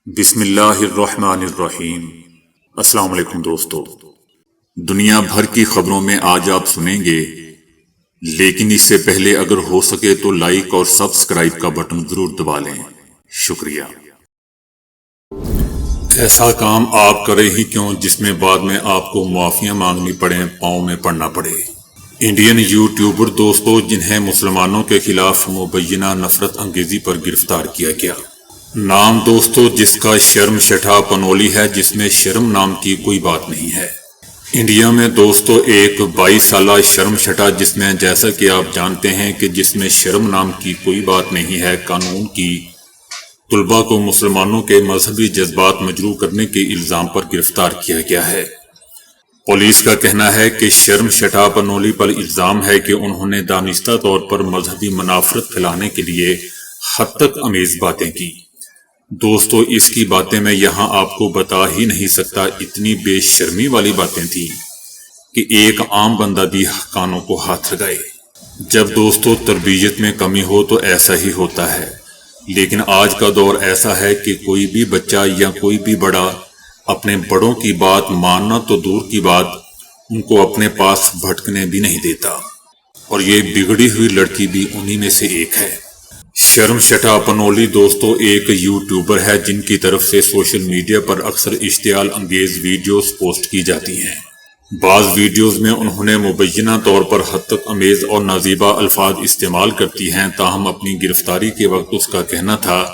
بسم اللہ الرحمن الرحیم۔ السلام علیکم دوستو، دنیا بھر کی خبروں میں آج آپ سنیں گے، لیکن اس سے پہلے اگر ہو سکے تو لائک اور سبسکرائب کا بٹن ضرور دبا لیں، شکریہ۔ ایسا کام آپ کریں ہی کیوں جس میں بعد میں آپ کو معافیاں مانگنی پڑیں، پاؤں میں پڑنا پڑے۔ انڈین یوٹیوبر دوستو جنہیں مسلمانوں کے خلاف مبینہ نفرت انگیزی پر گرفتار کیا گیا۔ نام دوستو جس کا شرم شٹھا پنولی ہے، جس میں شرم نام کی کوئی بات نہیں ہے۔ انڈیا میں دوستو ایک 22 سالہ شرم شٹھا جس میں، جیسا کہ آپ جانتے ہیں کہ جس میں شرم نام کی کوئی بات نہیں ہے، قانون کی طلباء کو مسلمانوں کے مذہبی جذبات مجروح کرنے کے الزام پر گرفتار کیا گیا ہے۔ پولیس کا کہنا ہے کہ شرم شٹھا پنولی پر الزام ہے کہ انہوں نے دانستہ طور پر مذہبی منافرت پھیلانے کے لیے حد تک امیز باتیں کی۔ دوستو اس کی باتیں میں یہاں آپ کو بتا ہی نہیں سکتا، اتنی بے شرمی والی باتیں تھیں کہ ایک عام بندہ بھی کانوں کو ہاتھ لگائے۔ جب دوستو تربیت میں کمی ہو تو ایسا ہی ہوتا ہے، لیکن آج کا دور ایسا ہے کہ کوئی بھی بچہ یا کوئی بھی بڑا اپنے بڑوں کی بات ماننا تو دور کی بات، ان کو اپنے پاس بھٹکنے بھی نہیں دیتا، اور یہ بگڑی ہوئی لڑکی بھی انہی میں سے ایک ہے۔ شرم شٹھا پنولی دوستو ایک یوٹیوبر ہے جن کی طرف سے سوشل میڈیا پر اکثر اشتعال انگیز ویڈیوز پوسٹ کی جاتی ہیں۔ بعض ویڈیوز میں انہوں نے مبینہ طور پر حد تک امیز اور نازیبا الفاظ استعمال کرتی ہیں، تاہم اپنی گرفتاری کے وقت اس کا کہنا تھا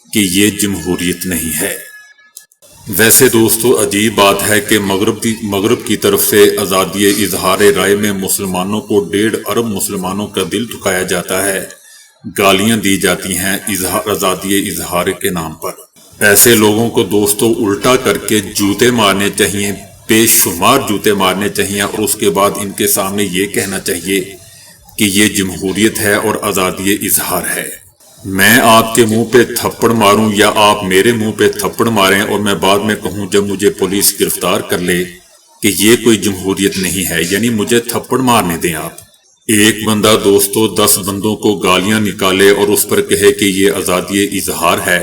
کہ یہ جمہوریت نہیں ہے۔ ویسے دوستو عجیب بات ہے کہ مغرب کی طرف سے آزادی اظہار رائے میں مسلمانوں کو 1.5 ارب مسلمانوں کا دل دکھایا جاتا ہے، گالیاں دی جاتی ہیں آزادی اظہار کے نام پر۔ ایسے لوگوں کو دوستو الٹا کر کے جوتے مارنے چاہیے، بے شمار جوتے مارنے چاہیے، اور اس کے بعد ان کے سامنے یہ کہنا چاہیے کہ یہ جمہوریت ہے اور آزادی اظہار ہے۔ میں آپ کے منہ پہ تھپڑ ماروں یا آپ میرے منہ پہ تھپڑ ماریں اور میں بعد میں کہوں جب مجھے پولیس گرفتار کر لے کہ یہ کوئی جمہوریت نہیں ہے، یعنی مجھے تھپڑ مارنے دیں آپ۔ ایک بندہ دوستو 10 بندوں کو گالیاں نکالے اور اس پر کہے کہ یہ آزادی اظہار ہے،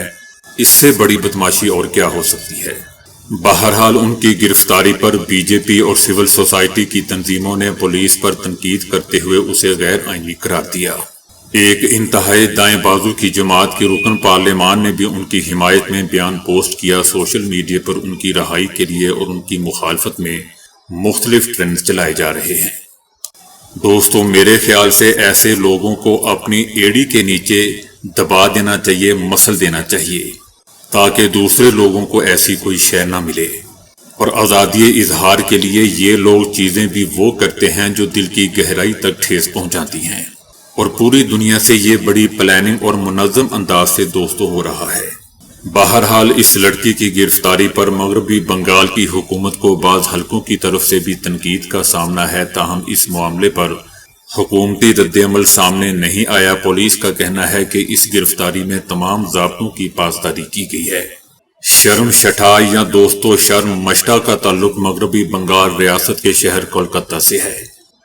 اس سے بڑی بدماشی اور کیا ہو سکتی ہے۔ بہرحال ان کی گرفتاری پر بی جے پی اور سول سوسائٹی کی تنظیموں نے پولیس پر تنقید کرتے ہوئے اسے غیر آئینی قرار دیا۔ ایک انتہائی دائیں بازو کی جماعت کے رکن پارلیمان نے بھی ان کی حمایت میں بیان پوسٹ کیا۔ سوشل میڈیا پر ان کی رہائی کے لیے اور ان کی مخالفت میں مختلف ٹرینڈ چلائے جا رہے ہیں۔ دوستو میرے خیال سے ایسے لوگوں کو اپنی ایڑی کے نیچے دبا دینا چاہیے، مسل دینا چاہیے، تاکہ دوسرے لوگوں کو ایسی کوئی شے نہ ملے۔ اور آزادی اظہار کے لیے یہ لوگ چیزیں بھی وہ کرتے ہیں جو دل کی گہرائی تک ٹھیس پہنچاتی ہیں، اور پوری دنیا سے یہ بڑی پلاننگ اور منظم انداز سے دوستو ہو رہا ہے۔ بہرحال اس لڑکی کی گرفتاری پر مغربی بنگال کی حکومت کو بعض حلقوں کی طرف سے بھی تنقید کا سامنا ہے، تاہم اس معاملے پر حکومتی رد عمل سامنے نہیں آیا۔ پولیس کا کہنا ہے کہ اس گرفتاری میں تمام ضابطوں کی پاسداری کی گئی ہے۔ شرم شٹھا یا دوستو شرم مشٹا کا تعلق مغربی بنگال ریاست کے شہر کولکتہ سے ہے،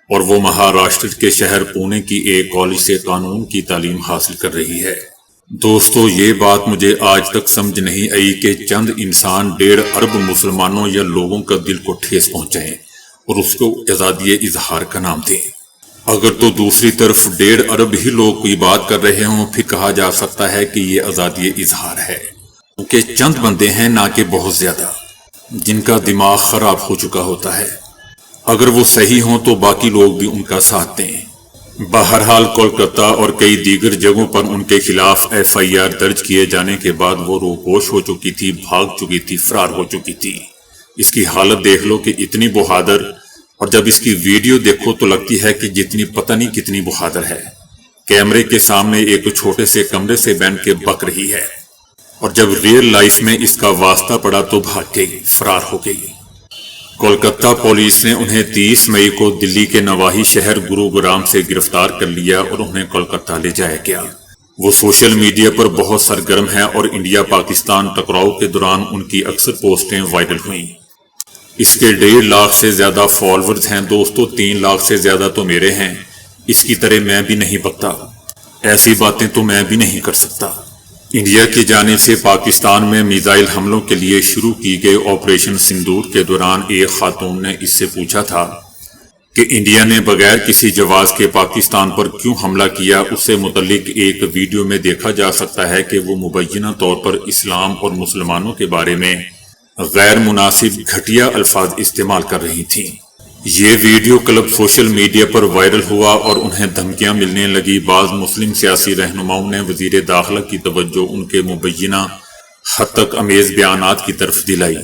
اور وہ مہاراشٹر کے شہر پونے کی ایک کالج سے قانون کی تعلیم حاصل کر رہی ہے۔ دوستو یہ بات مجھے آج تک سمجھ نہیں آئی کہ چند انسان 1.5 ارب مسلمانوں یا لوگوں کا دل کو ٹھیس پہنچائیں اور اس کو آزادی اظہار کا نام دیں۔ اگر تو دوسری طرف 1.5 ارب ہی لوگ کوئی بات کر رہے ہوں، پھر کہا جا سکتا ہے کہ یہ آزادی اظہار ہے، کیونکہ چند بندے ہیں نہ کہ بہت زیادہ، جن کا دماغ خراب ہو چکا ہوتا ہے۔ اگر وہ صحیح ہوں تو باقی لوگ بھی ان کا ساتھ دیں۔ بہرحال کولکتہ اور کئی دیگر جگہوں پر ان کے خلاف FIR درج کیے جانے کے بعد وہ روپوش ہو چکی تھی، بھاگ چکی تھی، فرار ہو چکی تھی۔ اس کی حالت دیکھ لو کہ اتنی بہادر، اور جب اس کی ویڈیو دیکھو تو لگتی ہے کہ جتنی پتہ نہیں کتنی بہادر ہے۔ کیمرے کے سامنے ایک چھوٹے سے کمرے سے بیٹھ کے بک رہی ہے، اور جب ریئل لائف میں اس کا واسطہ پڑا تو بھاگ گئی، فرار ہو گئی۔ کولکتہ پولیس نے انہیں 30 مئی کو دلی کے نواحی شہر گروگرام سے گرفتار کر لیا اور انہیں کولکتہ لے جایا گیا۔ وہ سوشل میڈیا پر بہت سرگرم ہیں اور انڈیا پاکستان ٹکراؤ کے دوران ان کی اکثر پوسٹیں وائرل ہوئیں۔ اس کے 1.5 لاکھ سے زیادہ فالورز ہیں دوستو، 3 لاکھ سے زیادہ تو میرے ہیں۔ اس کی طرح میں بھی نہیں بکتا، ایسی باتیں تو میں بھی نہیں کر سکتا۔ انڈیا کی جانب سے پاکستان میں میزائل حملوں کے لیے شروع کی گئی آپریشن سندور کے دوران ایک خاتون نے اس سے پوچھا تھا کہ انڈیا نے بغیر کسی جواز کے پاکستان پر کیوں حملہ کیا۔ اس سے متعلق ایک ویڈیو میں دیکھا جا سکتا ہے کہ وہ مبینہ طور پر اسلام اور مسلمانوں کے بارے میں غیر مناسب گھٹیا الفاظ استعمال کر رہی تھیں۔ یہ ویڈیو کلپ سوشل میڈیا پر وائرل ہوا اور انہیں دھمکیاں ملنے لگی۔ بعض مسلم سیاسی رہنماؤں نے وزیر داخلہ کی توجہ ان کے مبینہ حد تک امیز بیانات کی طرف دلائی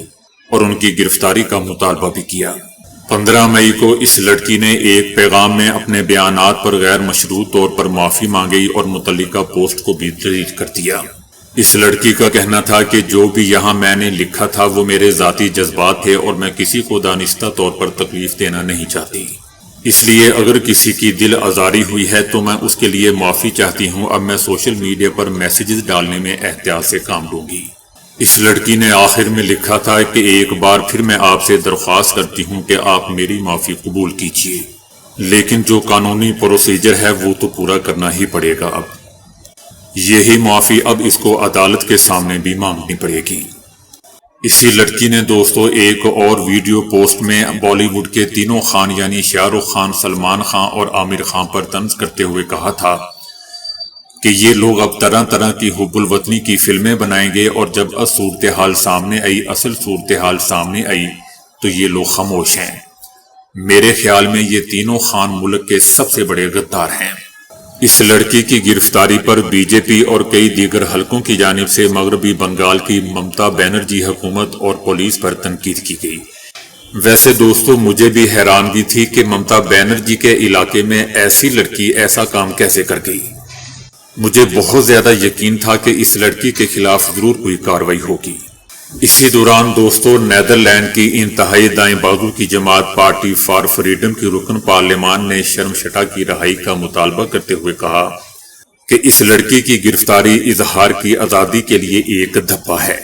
اور ان کی گرفتاری کا مطالبہ بھی کیا۔ 15 مئی کو اس لڑکی نے ایک پیغام میں اپنے بیانات پر غیر مشروط طور پر معافی مانگی اور متعلقہ پوسٹ کو بھی ڈیلیٹ کر دیا۔ اس لڑکی کا کہنا تھا کہ جو بھی یہاں میں نے لکھا تھا وہ میرے ذاتی جذبات تھے اور میں کسی کو دانستہ طور پر تکلیف دینا نہیں چاہتی، اس لیے اگر کسی کی دل آزاری ہوئی ہے تو میں اس کے لیے معافی چاہتی ہوں۔ اب میں سوشل میڈیا پر میسیجز ڈالنے میں احتیاط سے کام لوں گی۔ اس لڑکی نے آخر میں لکھا تھا کہ ایک بار پھر میں آپ سے درخواست کرتی ہوں کہ آپ میری معافی قبول کیجیے، لیکن جو قانونی پروسیجر ہے وہ تو پورا کرنا ہی پڑے گا۔ اب یہی معافی اب اس کو عدالت کے سامنے بھی مانگنی پڑے گی۔ اسی لڑکی نے دوستو ایک اور ویڈیو پوسٹ میں بالی ووڈ کے تینوں خان یعنی شاہ رخ خان، سلمان خان اور عامر خان پر طنز کرتے ہوئے کہا تھا کہ یہ لوگ اب طرح طرح کی حب الوطنی کی فلمیں بنائیں گے اور جب صورتحال سامنے آئی، اصل صورتحال سامنے آئی تو یہ لوگ خاموش ہیں۔ میرے خیال میں یہ تینوں خان ملک کے سب سے بڑے غدار ہیں۔ اس لڑکی کی گرفتاری پر بی جے پی اور کئی دیگر حلقوں کی جانب سے مغربی بنگال کی ممتا بینرجی حکومت اور پولیس پر تنقید کی گئی۔ ویسے دوستو مجھے بھی حیرانگی تھی کہ ممتا بینرجی کے علاقے میں ایسی لڑکی ایسا کام کیسے کر گئی۔ مجھے بہت زیادہ یقین تھا کہ اس لڑکی کے خلاف ضرور کوئی کارروائی ہوگی۔ اسی دوران دوستو نیدرلینڈ کی انتہائی دائیں بازو کی جماعت پارٹی فار فریڈم کی رکن پارلیمان نے شرمشٹا کی رہائی کا مطالبہ کرتے ہوئے کہا کہ اس لڑکی کی گرفتاری اظہار کی آزادی کے لیے ایک دھبا ہے۔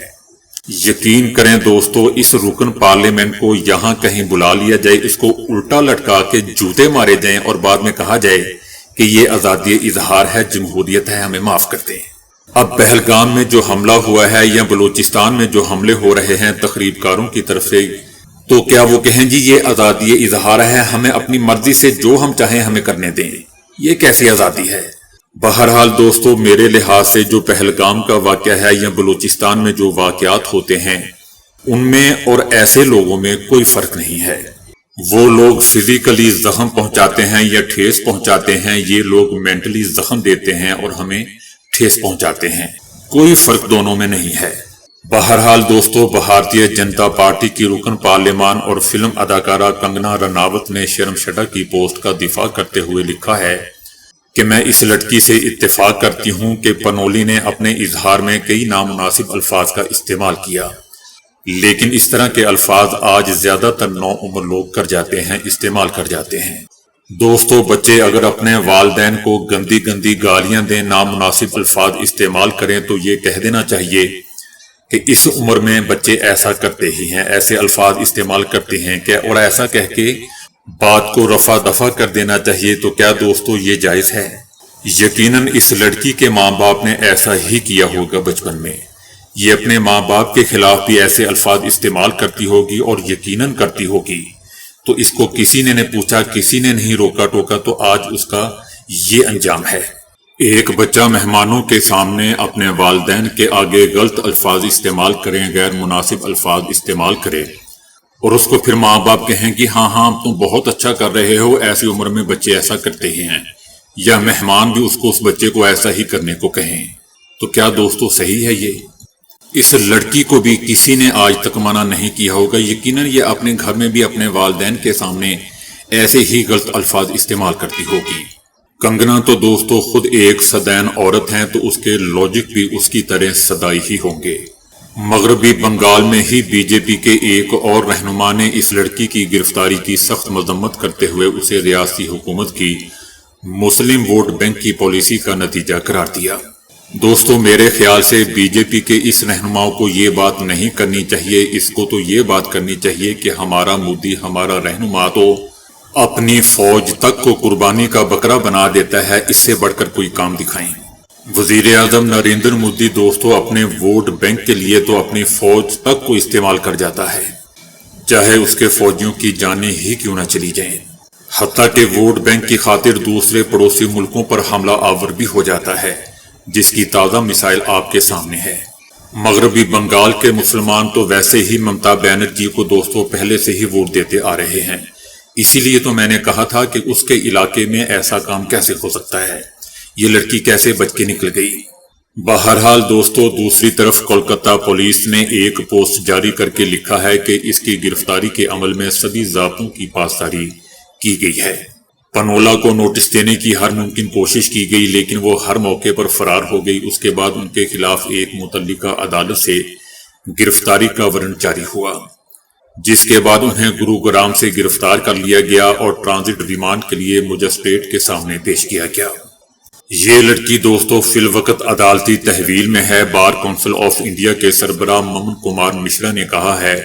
یقین کریں دوستو اس رکن پارلیمنٹ کو یہاں کہیں بلا لیا جائے، اس کو الٹا لٹکا کے جوتے مارے جائیں اور بعد میں کہا جائے کہ یہ آزادی اظہار ہے، جمہوریت ہے، ہمیں معاف کر دیں۔ اب پہلگام میں جو حملہ ہوا ہے یا بلوچستان میں جو حملے ہو رہے ہیں تخریب کاروں کی طرف سے، تو کیا وہ کہیں جی یہ آزادی اظہار ہے، ہمیں اپنی مرضی سے جو ہم چاہیں ہمیں کرنے دیں؟ یہ کیسی آزادی ہے؟ بہرحال دوستو میرے لحاظ سے جو پہلگام کا واقعہ ہے یا بلوچستان میں جو واقعات ہوتے ہیں ان میں اور ایسے لوگوں میں کوئی فرق نہیں ہے۔ وہ لوگ فزیکلی زخم پہنچاتے ہیں یا ٹھیس پہنچاتے ہیں، یہ لوگ مینٹلی زخم دیتے ہیں اور ہمیں ٹھیس پہنچاتے ہیں، کوئی فرق دونوں میں نہیں ہے۔ بہرحال دوستو بھارتیہ جنتا پارٹی کی رکن پارلیمان اور فلم اداکارہ کنگنا رناوت نے شرمشٹا کی پوسٹ کا دفاع کرتے ہوئے لکھا ہے کہ میں اس لڑکی سے اتفاق کرتی ہوں کہ پنولی نے اپنے اظہار میں کئی نامناسب الفاظ کا استعمال کیا، لیکن اس طرح کے الفاظ آج زیادہ تر نو عمر لوگ کر جاتے ہیں، استعمال کر جاتے ہیں۔ دوستو بچے اگر اپنے والدین کو گندی گندی گالیاں دیں، نامناسب الفاظ استعمال کریں تو یہ کہہ دینا چاہیے کہ اس عمر میں بچے ایسا کرتے ہی ہیں، ایسے الفاظ استعمال کرتے ہیں کہ، اور ایسا کہہ کے بات کو رفع دفع کر دینا چاہیے۔ تو کیا دوستو یہ جائز ہے؟ یقیناً اس لڑکی کے ماں باپ نے ایسا ہی کیا ہوگا بچپن میں، یہ اپنے ماں باپ کے خلاف بھی ایسے الفاظ استعمال کرتی ہوگی اور یقیناً کرتی ہوگی۔ تو اس کو کسی نے پوچھا، کسی نے نہیں روکا ٹوکا، تو آج اس کا یہ انجام ہے۔ ایک بچہ مہمانوں کے سامنے اپنے والدین کے آگے غلط الفاظ استعمال کریں، غیر مناسب الفاظ استعمال کرے اور اس کو پھر ماں باپ کہیں کہ ہاں ہاں تم بہت اچھا کر رہے ہو، ایسی عمر میں بچے ایسا کرتے ہی ہیں، یا مہمان بھی اس بچے کو ایسا ہی کرنے کو کہیں، تو کیا دوستو صحیح ہے یہ؟ اس لڑکی کو بھی کسی نے آج تک منع نہیں کیا ہوگا، یقیناً یہ اپنے گھر میں بھی اپنے والدین کے سامنے ایسے ہی غلط الفاظ استعمال کرتی ہوگی۔ کنگنا تو دوستو خود ایک سدین عورت ہیں، تو اس کے لاجک بھی اس کی طرح سدائی ہی ہوں گے۔ مغربی بنگال میں ہی بی جے پی کے ایک اور رہنما نے اس لڑکی کی گرفتاری کی سخت مذمت کرتے ہوئے اسے ریاستی حکومت کی مسلم ووٹ بینک کی پالیسی کا نتیجہ قرار دیا۔ دوستو میرے خیال سے بی جے پی کے اس رہنما کو یہ بات نہیں کرنی چاہیے، اس کو تو یہ بات کرنی چاہیے کہ ہمارا مودی، ہمارا رہنما تو اپنی فوج تک کو قربانی کا بکرا بنا دیتا ہے، اس سے بڑھ کر کوئی کام دکھائیں۔ وزیر اعظم نریندر مودی دوستو اپنے ووٹ بینک کے لیے تو اپنی فوج تک کو استعمال کر جاتا ہے، چاہے اس کے فوجیوں کی جانیں ہی کیوں نہ چلی جائیں، حتیٰ کہ ووٹ بینک کی خاطر دوسرے پڑوسی ملکوں پر حملہ آور بھی ہو جاتا ہے، جس کی تازہ مثال آپ کے سامنے ہے۔ مغربی بنگال کے مسلمان تو ویسے ہی ممتا بینرجی کو دوستو پہلے سے ہی ووٹ دیتے آ رہے ہیں، اسی لیے تو میں نے کہا تھا کہ اس کے علاقے میں ایسا کام کیسے ہو سکتا ہے، یہ لڑکی کیسے بچ کے نکل گئی۔ بہرحال دوستو، دوسری طرف کولکتہ پولیس نے ایک پوسٹ جاری کر کے لکھا ہے کہ اس کی گرفتاری کے عمل میں سبھی ضابطوں کی پاسداری کی گئی ہے۔ پنولا کو نوٹس دینے کی ہر ممکن کوشش کی گئی، لیکن وہ ہر موقع پر فرار ہو گئی۔ اس کے بعد ان کے خلاف ایک متعلقہ عدالت سے گرفتاری کا وارنٹ جاری ہوا، جس کے بعد انہیں گروگرام سے گرفتار کر لیا گیا اور ٹرانزٹ ریمانڈ کے لیے مجسٹریٹ کے سامنے پیش کیا گیا۔ یہ لڑکی دوستو فی الوقت عدالتی تحویل میں ہے۔ بار کونسل آف انڈیا کے سربراہ ممن کمار مشرا نے کہا ہے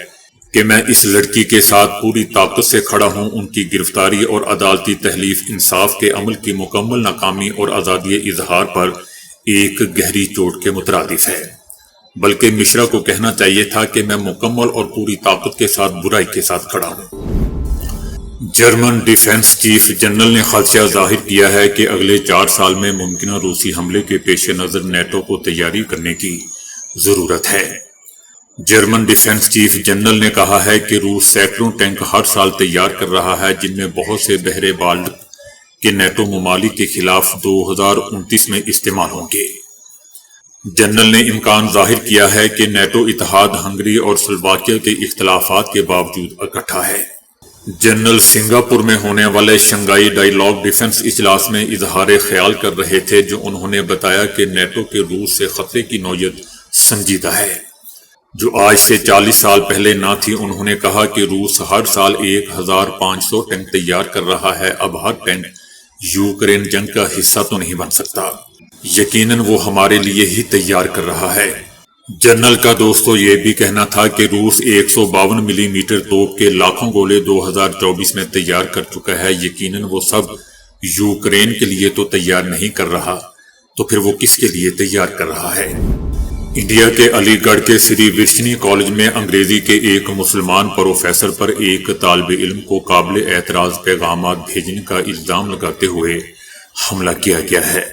کہ میں اس لڑکی کے ساتھ پوری طاقت سے کھڑا ہوں۔ ان کی گرفتاری اور عدالتی تحلیف انصاف کے عمل کی مکمل ناکامی اور آزادی اظہار پر ایک گہری چوٹ کے مترادف ہے، بلکہ مشرا کو کہنا چاہیے تھا کہ میں مکمل اور پوری طاقت کے ساتھ برائی کے ساتھ کھڑا ہوں۔ جرمن ڈیفنس چیف جنرل نے خدشہ ظاہر کیا ہے کہ اگلے 4 سال میں ممکنہ روسی حملے کے پیش نظر نیٹو کو تیاری کرنے کی ضرورت ہے۔ جرمن ڈیفنس چیف جنرل نے کہا ہے کہ روس سینکڑوں ٹینک ہر سال تیار کر رہا ہے، جن میں بہت سے بحر بالٹک کے نیٹو ممالک کے خلاف 2029 میں استعمال ہوں گے۔ جنرل نے امکان ظاہر کیا ہے کہ نیٹو اتحاد ہنگری اور سلوواکیہ کے اختلافات کے باوجود اکٹھا ہے۔ جنرل سنگاپور میں ہونے والے شنگھائی ڈائیلاگ ڈیفنس اجلاس میں اظہار خیال کر رہے تھے، جو انہوں نے بتایا کہ نیٹو کے روس سے خطرے کی نوعیت سنجیدہ ہے، جو آج سے 40 سال پہلے نہ تھی۔ انہوں نے کہا کہ روس ہر سال 1500 ٹینک تیار کر رہا ہے۔ اب ہر ٹینک یوکرین جنگ کا حصہ تو نہیں بن سکتا، یقیناً وہ ہمارے لیے ہی تیار کر رہا ہے۔ جنرل کا دوستو یہ بھی کہنا تھا کہ روس 152 ملی میٹر توپ کے لاکھوں گولے 2024 میں تیار کر چکا ہے۔ یقیناً وہ سب یوکرین کے لیے تو تیار نہیں کر رہا، تو پھر وہ کس کے لیے تیار کر رہا ہے؟ انڈیا کے علی گڑھ کے سری ورشنی کالج میں انگریزی کے ایک مسلمان پروفیسر پر ایک طالب علم کو قابل اعتراض پیغامات بھیجنے کا الزام لگاتے ہوئے حملہ کیا گیا ہے۔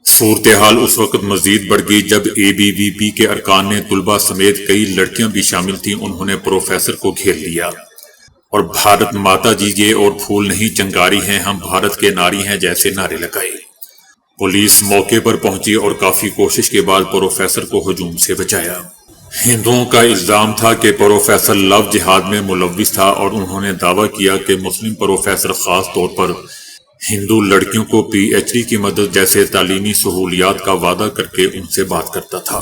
صورتحال اس وقت مزید بڑھ گئی جب اے بی وی پی کے ارکان نے طلباء سمیت کئی لڑکیاں بھی شامل تھیں، انہوں نے پروفیسر کو گھیر لیا اور بھارت ماتا جیجیے اور پھول نہیں چنگاری ہیں، ہم بھارت کے ناری ہیں جیسے نعرے لگائے۔ پولیس موقع پر پہنچی اور کافی کوشش کے بعد پروفیسر کو ہجوم سے بچایا۔ ہندوؤں کا الزام تھا کہ پروفیسر لو جہاد میں ملوث تھا، اور انہوں نے دعویٰ کیا کہ مسلم پروفیسر خاص طور پر ہندو لڑکیوں کو پی ایچ ڈی کی مدد جیسے تعلیمی سہولیات کا وعدہ کر کے ان سے بات کرتا تھا۔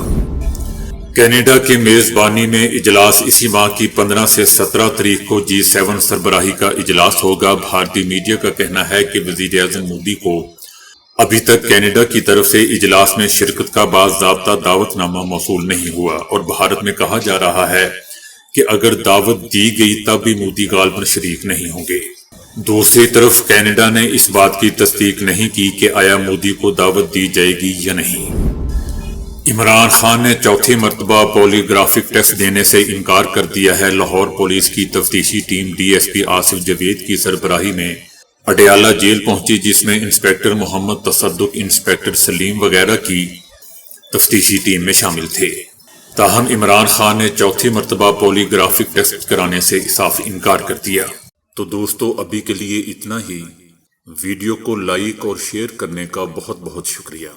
کینیڈا کی میزبانی میں اجلاس اسی ماہ کی 15 سے 17 تاریخ کو G7 سربراہی کا اجلاس ہوگا۔ بھارتی میڈیا کا کہنا ہے کہ وزیر اعظم مودی کو ابھی تک کینیڈا کی طرف سے اجلاس میں شرکت کا باضابطہ دعوت نامہ موصول نہیں ہوا، اور بھارت میں کہا جا رہا ہے کہ اگر دعوت دی گئی تب بھی مودی غالباً شریک نہیں ہوں گے۔ دوسری طرف کینیڈا نے اس بات کی تصدیق نہیں کی کہ آیا مودی کو دعوت دی جائے گی یا نہیں۔ عمران خان نے چوتھی مرتبہ پولی گرافک ٹیسٹ دینے سے انکار کر دیا ہے۔ لاہور پولیس کی تفتیشی team D S P Asif Javed کی سربراہی میں اڈیالہ جیل پہنچی، جس میں انسپکٹر محمد تصدق، انسپکٹر سلیم وغیرہ کی تفتیشی ٹیم میں شامل تھے۔ تاہم عمران خان نے چوتھی مرتبہ پولی گرافک ٹیسٹ کرانے سے صاف انکار کر دیا۔ تو دوستو ابھی کے لیے اتنا ہی۔ ویڈیو کو لائک اور شیئر کرنے کا بہت بہت شکریہ۔